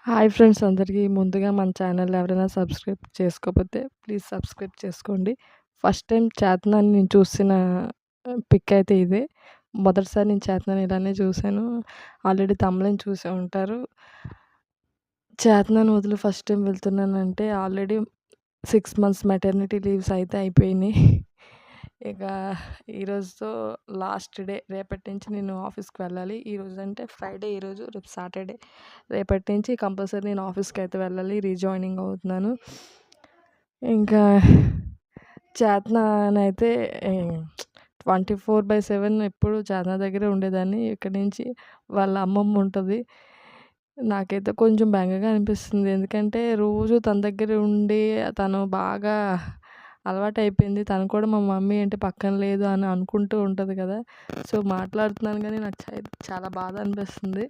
Hi friends అందరికీ. ముందుగా మన ఛానల్ ఎవరైనా సబ్స్క్రైబ్ చేసుకోకపోతే ప్లీజ్ సబ్స్క్రైబ్ చేసుకోండి. ఫస్ట్ టైం చేతనాన్ని నేను చూసిన పిక్ అయితే ఇదే. మొదటిసారి నేను చేతనాన్ని ఇలానే చూసాను. ఆల్రెడీ తమ్ములని చూసే ఉంటారు. చేతనాన్ని వదిలి ఫస్ట్ టైం వెళ్తున్నానంటే ఆల్రెడీ 6 మంత్స్ మెటర్నిటీ లీవ్స్ అయితే అయిపోయినాయి. ఇక ఈరోజుతో లాస్ట్ డే. రేపటి నుంచి నేను ఆఫీస్‌కి వెళ్ళాలి. ఈరోజు అంటే ఫ్రైడే, ఈరోజు రేపు సాటర్డే. రేపటి నుంచి కంపల్సరీ నేను ఆఫీస్‌కి అయితే వెళ్ళాలి. రీజాయినింగ్ అవుతున్నాను. ఇంకా చేతనైతే 24/7 ఎప్పుడు చేతన దగ్గరే ఉండేదాన్ని. ఇక్కడి నుంచి వాళ్ళ అమ్మమ్మ ఉంటది. నాకైతే కొంచెం బెంగగా అనిపిస్తుంది. ఎందుకంటే రోజు తన దగ్గరే ఉండి తను బాగా అలవాటయిపోయింది. తను కూడా మా మమ్మీ అంటే పక్కన లేదు అని అనుకుంటూ ఉంటది కదా! సో, మాట్లాడుతున్నాను గానీ నాకు చాలా బాధ అనిపిస్తుంది.